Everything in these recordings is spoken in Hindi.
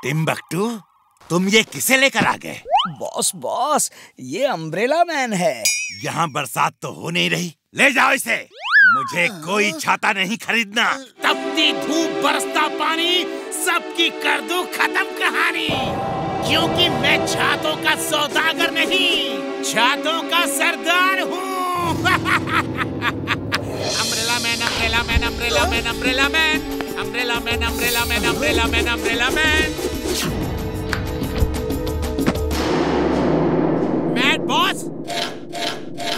टिम्बकटू, तुम ये किसे लेकर आ गए? बॉस, ये अम्ब्रेला मैन है। यहाँ बरसात तो हो नहीं रही, ले जाओ इसे। मुझे कोई छाता नहीं खरीदना। तपती धूप बरसता पानी, सबकी कर दूं खत्म कहानी। क्योंकि मैं छातों का सौदागर नहीं, छातों का सरदार हूँ। Umbrella man, umbrella man, umbrella man, umbrella man, umbrella man, umbrella man, umbrella man, umbrella man. Mad boss,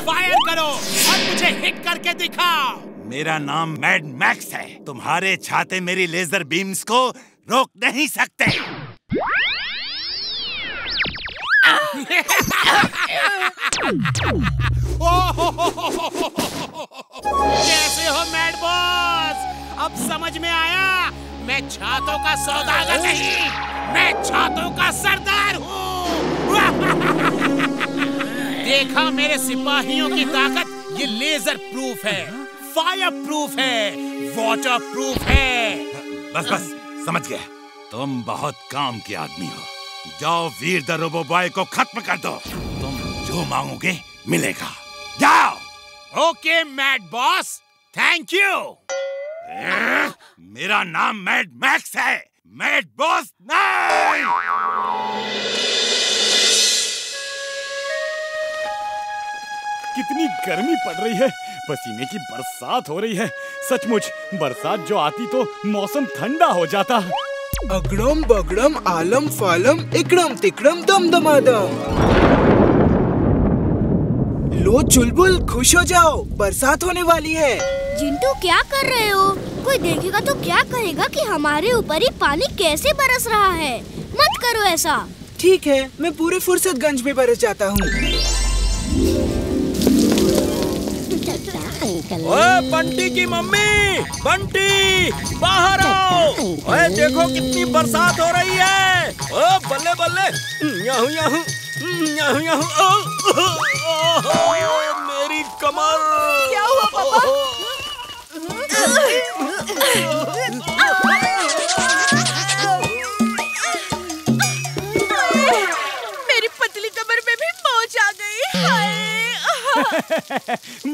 fire करो और मुझे हिट करके दिखाओ। मेरा नाम मैड मैक्स है। तुम्हारे छाते मेरी लेजर बीम्स को रोक नहीं सकते। कैसे हो मैड बॉस? अब समझ में आया, मैं छातों का सौदागर नहीं, मैं छातों का सरदार हूँ। देखा मेरे सिपाहियों की ताकत, ये लेजर प्रूफ है, फायर प्रूफ है, वाटर प्रूफ है। बस समझ गया। तुम बहुत काम के आदमी हो। जाओ वीर द रोबो बॉय को खत्म कर दो। तुम जो मांगोगे मिलेगा। जाओ। Okay mad boss, thank you. मेरा नाम मैड मैक्स है, मैड बॉस नहीं। कितनी गर्मी पड़ रही है, पसीने की बरसात हो रही है। सचमुच बरसात जो आती तो मौसम ठंडा हो जाता। अगड़म बगड़म आलम फालम इकड़म तिकड़म दम दमादम। लो चुलबुल खुश हो जाओ, बरसात होने वाली है। जिंटू क्या कर रहे हो? कोई देखेगा तो क्या कहेगा कि हमारे ऊपर ही पानी कैसे बरस रहा है। मत करो ऐसा। ठीक है, मैं पूरे फुर्सतगंज में बरस जाता हूँ। ओए बंटी की मम्मी, बंटी बाहर आओ। ओए देखो कितनी बरसात हो रही है। ओ बल्ले बल्ले, याहू याहू याहू याहू। मेरी कमर। क्या हुआ पापा? मेरी पतली कमर में भी मोच आ गई।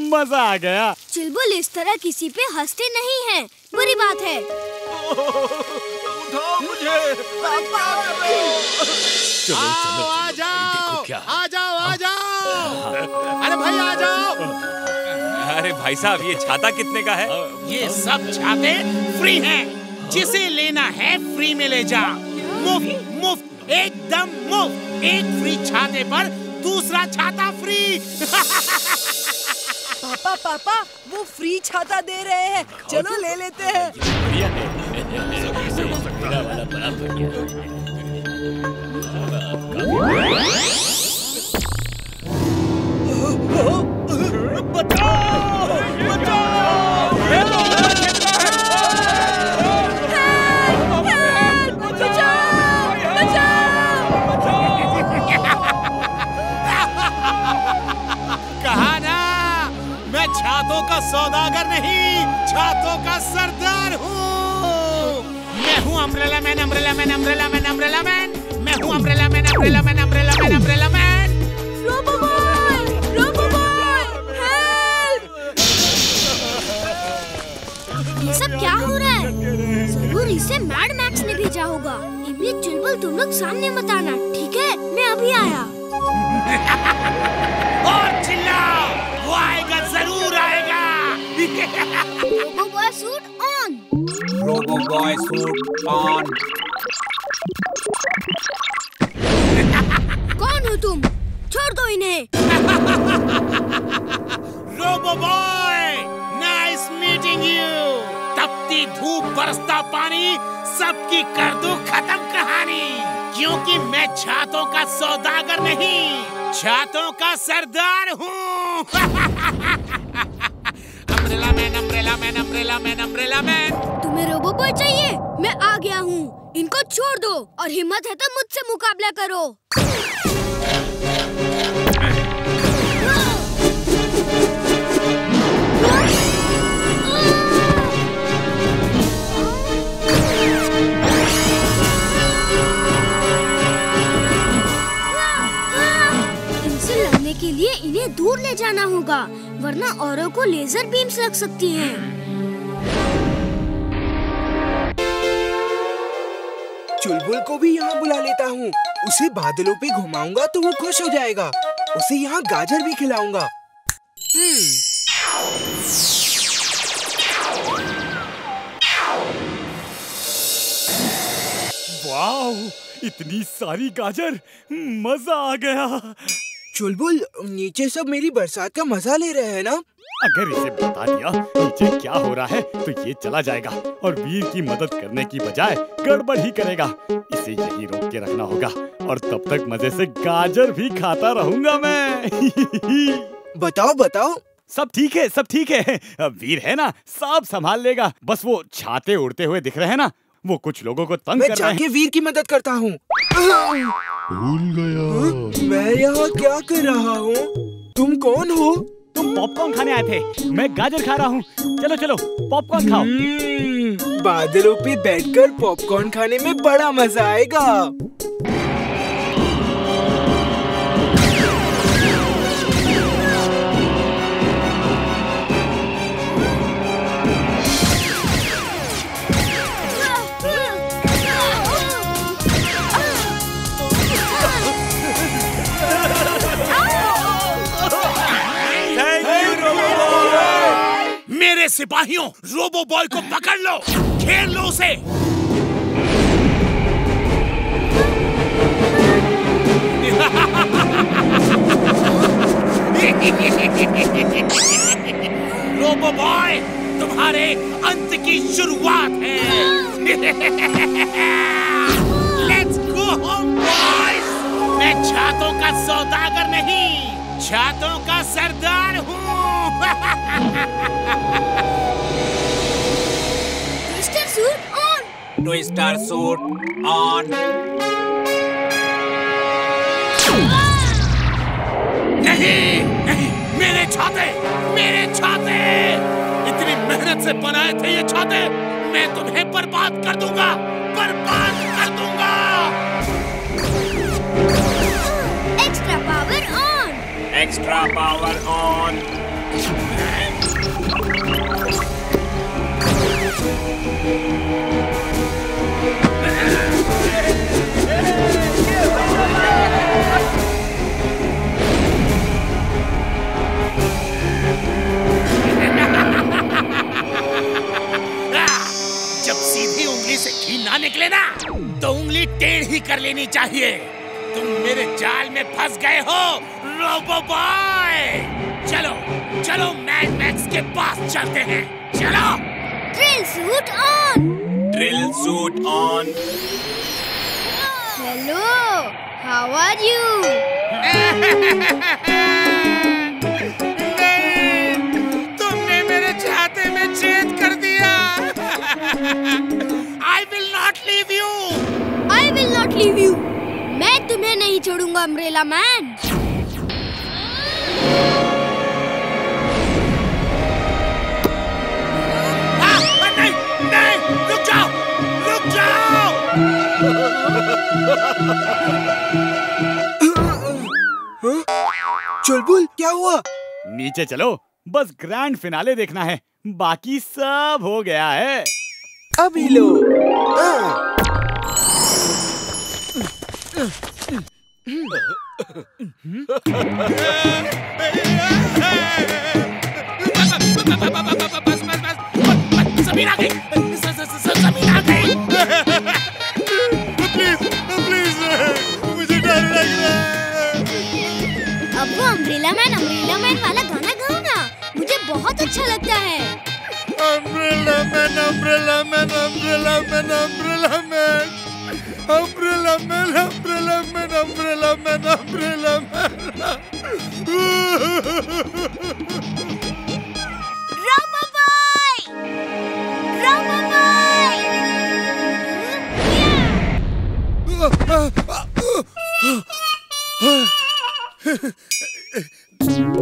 मजा आ गया। चुलबुल इस तरह किसी पे हंसते नहीं हैं, बुरी बात है। उठाओ मुझे। चलो आ जाओ, क्या? आ जाओ, आ जाओ। अरे भाई आ जाओ। अरे भाई साहब, ये छाता कितने का है? ये सब छाते फ्री हैं। जिसे लेना है फ्री में ले जा। मुफ्त मुफ्त, एकदम मुफ्त। एक फ्री छाते पर दूसरा छाता फ्री। पापा, वो फ्री छाता दे रहे हैं, चलो ले लेते हैं। बचाओ, बचाओ। कहा ना, मैं छातों का सौदागर नहीं, छातों का सरदार हूँ। मैं हूँ umbrella man, umbrella man, umbrella man, umbrella man. मैं हूँ umbrella man, umbrella man, umbrella man, umbrella man. Robo boy, help! ये सब क्या हो रहा है? जरूर इसे मैड मैक्स ने भेजा होगा। इमली चुलबुल तुम लोग सामने मत आना, ठीक है? मैं अभी आया। और चिल्लाओ, वो आएगा, जरूर आएगा। Robo boy suit on. Robo boy suit on. कौन हो तुम? छोड़ दो इन्हें। Robo boy, nice meeting you. तपती धूप बरसता पानी, सबकी कर दूं खत्म कहानी। क्योंकि मैं छातों का सौदागर नहीं, छातों का सरदार हूँ। Umbrella man, umbrella man, umbrella man, umbrella man. तुम्हें रोबो बॉय चाहिए? मैं आ गया हूँ। इनको छोड़ दो और हिम्मत है तो मुझसे मुकाबला करो। दूर ले जाना होगा, वरना औरों को लेजर बीम्स लग सकती हैं। चुलबुल को भी यहाँ बुला लेता हूँ। उसे बादलों पे घुमाऊंगा तो वो खुश हो जाएगा। उसे यहाँ गाजर भी खिलाऊंगा। वाओ, इतनी सारी गाजर, मजा आ गया। चुलबुल, नीचे सब मेरी बरसात का मजा ले रहे हैं ना? अगर इसे बता दिया नीचे क्या हो रहा है तो ये चला जाएगा और वीर की मदद करने की बजाय गड़बड़ ही करेगा। इसे यही रोक के रखना होगा और तब तक मजे से गाजर भी खाता रहूंगा मैं। बताओ बताओ। सब ठीक है, सब ठीक है। वीर है ना, सब संभाल लेगा। बस वो छाते उड़ते हुए दिख रहे हैं ना, वो कुछ लोगों को तंग कर रहे हैं। मैं जाके वीर की मदद करता हूँ। भूल गया। मैं यहाँ क्या कर रहा हूँ? तुम कौन हो? तुम पॉपकॉर्न खाने आए थे, मैं गाजर खा रहा हूँ। चलो चलो पॉपकॉर्न खाओ। बादलों पे बैठकर पॉपकॉर्न खाने में बड़ा मजा आएगा। मेरे सिपाहियों, रोबो बॉय को पकड़ लो, घेर लो उसे। रोबो बॉय, तुम्हारे अंत की शुरुआत है। Let's go home boys. मैं छातों का सौदागर नहीं, छातों का सरदार हूँ। Twister suit on. Twister suit on. नहीं नहीं, मेरे छाते, मेरे छाते। इतनी मेहनत से बनाए थे ये छाते, मैं तुम्हें बर्बाद कर दूंगा, बर्बाद कर दूंगा। Extra power on. Extra power on. जब सीधी उंगली से घी ना निकले ना, तो उंगली टेढ़ी ही कर लेनी चाहिए। तुम मेरे जाल में फंस गए हो रोबो बॉय। चलो चलो मैड मैक्स के पास चलते हैं, चलो। Drill suit on. Drill suit on. Hello, how are you? तुमने मेरे छाते में छेद कर दिया। I will not leave you. I will not leave you. मैं तुम्हें नहीं छोड़ूंगा अम्ब्रेला मैन। नहीं नहीं, रुक जाओ, रुक जाओ। चुलबुल, क्या हुआ? नीचे चलो, बस ग्रैंड फिनाले देखना है, बाकी सब हो गया है। अभी लो। ज़मीन आ गई, ज़मीन आ गई। प्लीज मुझे डर लग रहा है। अब वो अम्ब्रेला मैन वाला गाना गाओ ना, मुझे बहुत अच्छा लगता है। Umbrella man, umbrella man, umbrella man, umbrella man, umbrella man, umbrella man, umbrella man, umbrella man. Robo boy! Robo boy!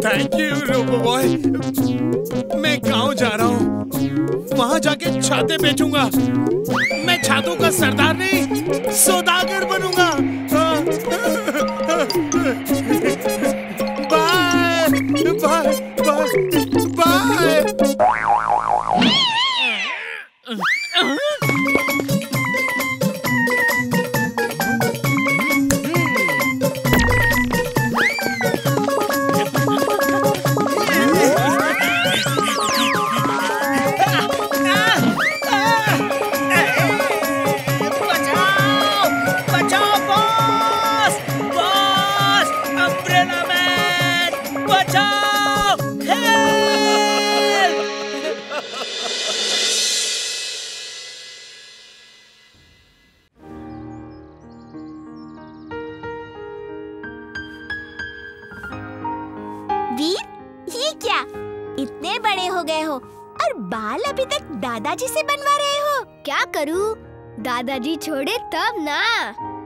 Thank you robo boy. मैं गांव जा रहा हूँ, वहाँ जाके छाते बेचूंगा। मैं छातों का सरदार नहीं, सौदागर बनूंगा। बाय। गए हो और बाल अभी तक दादाजी से बनवा रहे हो। क्या करूं? दादाजी छोड़े तब ना।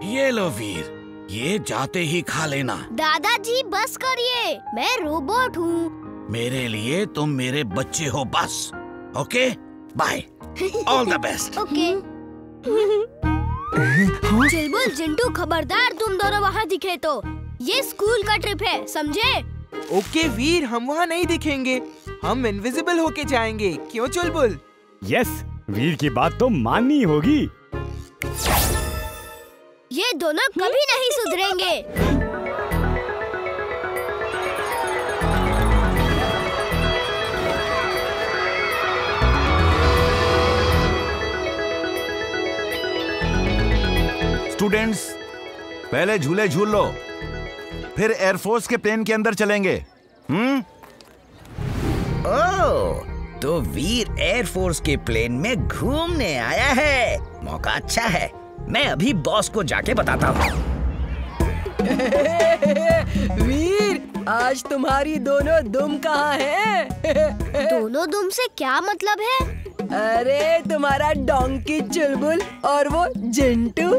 ये लो वीर, ये जाते ही खा लेना। दादाजी बस करिए, मैं रोबोट हूँ। मेरे लिए तुम मेरे बच्चे हो बस। Okay, bye, all the best. Okay. Chulbul, Jintu, खबरदार तुम दोनों वहाँ दिखे तो। ये स्कूल का ट्रिप है, समझे? ओके वीर, हम वहाँ नहीं दिखेंगे, हम इनविजिबल होके जाएंगे। क्यों चुलबुल? यस, वीर की बात तो माननी होगी। ये दोनों कभी नहीं सुधरेंगे। स्टूडेंट्स, पहले झूले झूल लो, फिर एयरफोर्स के प्लेन के अंदर चलेंगे। ओह, तो वीर एयरफोर्स के प्लेन में घूमने आया है। मौका अच्छा है, मैं अभी बॉस को जाके बताता हूँ। वीर, आज तुम्हारी दोनों दुम कहाँ है? दोनों दुम से क्या मतलब है? अरे तुम्हारा डोंकी चुलबुल और वो Jintu.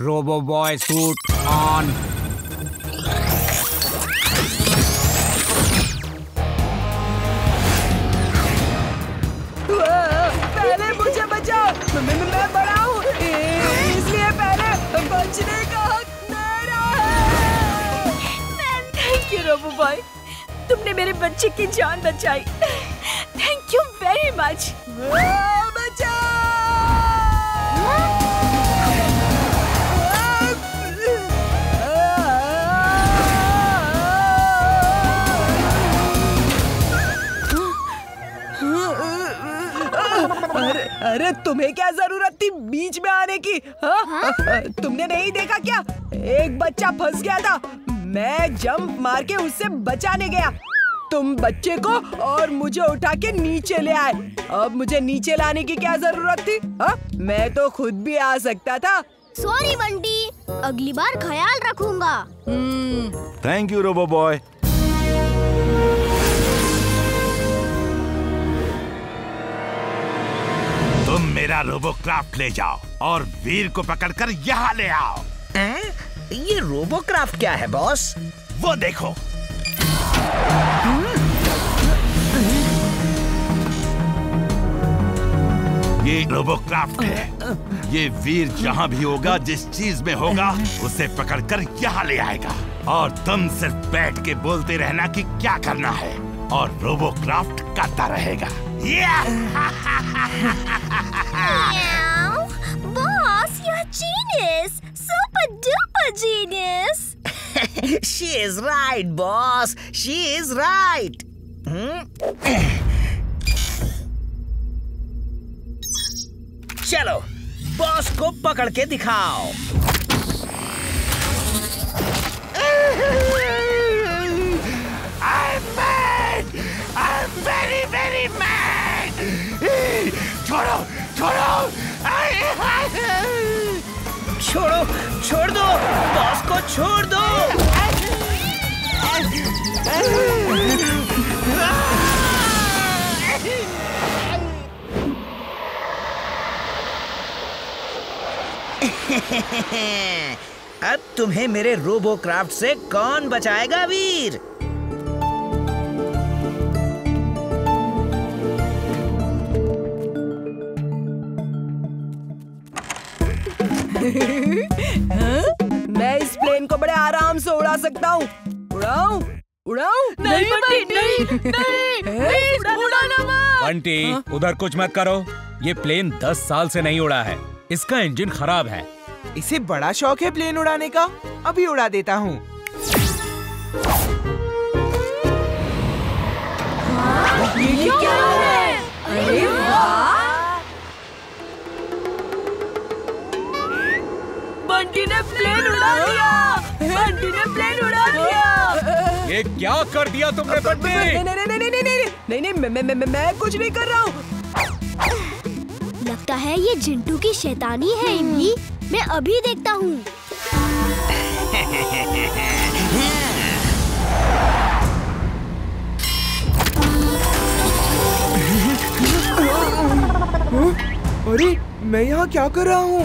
Robo boy suit on. पहले मुझे बचाओ, मैं बड़ा हूँ, इसलिए पहले बचने का हक मेरा है। थैंक यू रोबो बॉय, तुमने मेरे बच्चे की जान बचाई। Thank you very much. बचाओ! अरे तुम्हें क्या जरूरत थी बीच में आने की? हाँ? तुमने नहीं देखा क्या? एक बच्चा फंस गया था, मैं जंप मार के उससे बचाने गया। तुम बच्चे को और मुझे उठा के नीचे ले आए। अब मुझे नीचे लाने की क्या जरूरत थी? हाँ? मैं तो खुद भी आ सकता था। सॉरी बंटी, अगली बार ख्याल रखूंगा। Thank you robo boy. तुम मेरा रोबोक्राफ्ट ले जाओ और वीर को पकड़कर यहाँ ले आओ। ये रोबोक्राफ्ट क्या है बॉस? वो देखो। ये रोबोक्राफ्ट है। ये वीर जहाँ भी होगा, जिस चीज में होगा, उसे पकड़कर यहाँ ले आएगा और तुम सिर्फ बैठ के बोलते रहना कि क्या करना है और रोबोक्राफ्ट करता रहेगा। Boss, you're genius, super duper genius. She is right, boss. She is right. चलो, बॉस को पकड़ के दिखाओ। I'm mad. I'm very, very mad. छोड़ो, छोड़ो। छोड़ो, छोड़ दो, बॉस को छोड़ दो। अब तुम्हें मेरे रोबोक्राफ्ट से कौन बचाएगा वीर? मैं इस प्लेन को बड़े आराम से उड़ा सकता हूँ। उड़ाऊं? उड़ाऊं? नहीं बंटी, नहीं, प्लीज उड़ाना मत। बंटी, उधर कुछ मत करो। ये प्लेन 10 साल से नहीं उड़ा है। इसका इंजन खराब है। इसे बड़ा शौक है प्लेन उड़ाने का। अभी उड़ा देता हूँ। ये क्या है? अरे वाह! बंटी ने प्लेन उड़ा दिया। बंटी ने प्लेन उड़ा दिया। ये क्या कर दिया तुमने बंटी? नहीं, मैं कुछ नहीं कर रहा हूँ। लगता है ये जिंटू की शैतानी है इमली। मैं अभी देखता हूँ। अरे मैं यहाँ क्या कर रहा हूँ?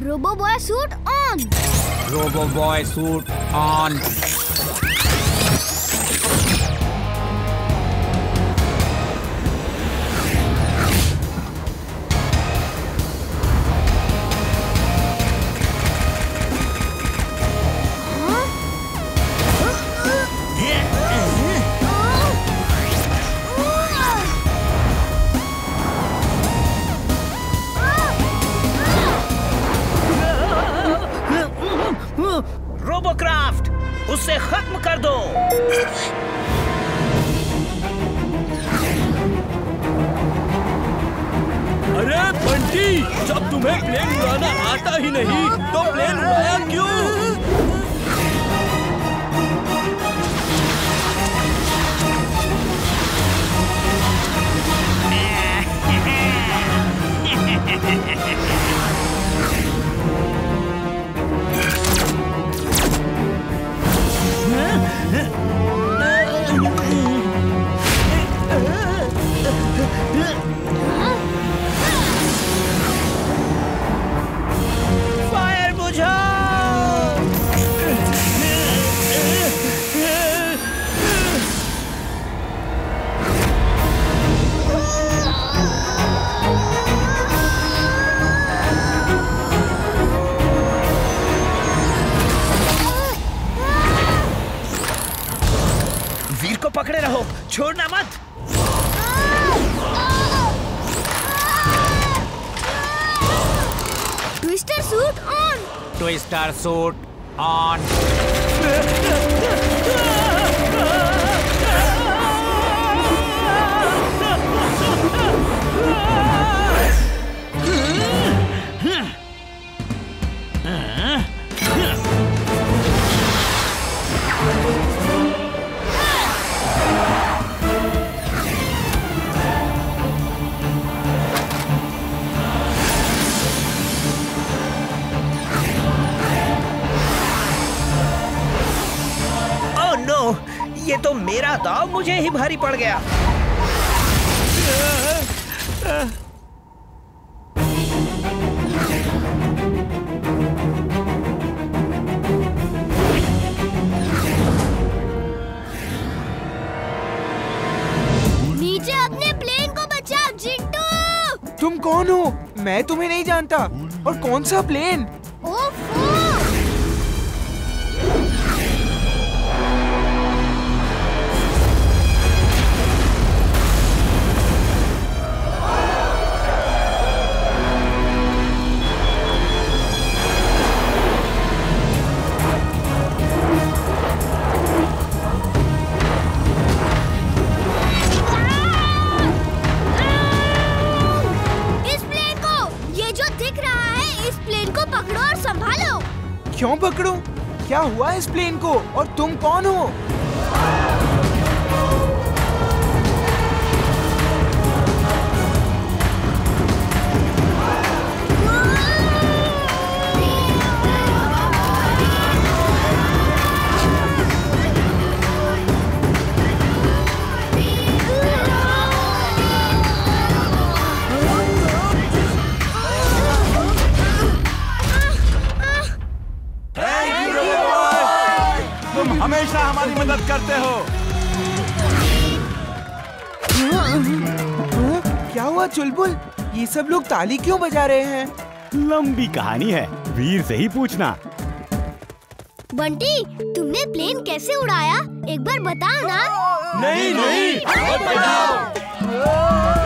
Robo boy suit on. Robo boy suit on. Robocraft, उसे खत्म कर दो। अरे बंटी, जब तुम्हें प्लेन उड़ाना आता ही नहीं तो प्लेन उड़ाया क्यों? फायर बुझाओ। वीर को पकड़े रहो, छोड़ना मत। Twister suit on. Twister suit on. ये तो मेरा दाव मुझे ही भारी पड़ गया। नीचे अपने प्लेन को बचाओ जिंटू। तुम कौन हो? मैं तुम्हें नहीं जानता। और कौन सा प्लेन? ओफो! क्यों पकड़ूं? क्या हुआ इस प्लेन को? और तुम कौन हो? तुम हमेशा हमारी मदद करते हो। क्या हुआ चुलबुल? ये सब लोग ताली क्यों बजा रहे हैं? लंबी कहानी है, वीर से ही पूछना। बंटी, तुमने प्लेन कैसे उड़ाया? एक बार बताओ ना। नहीं, नहीं, बताओ।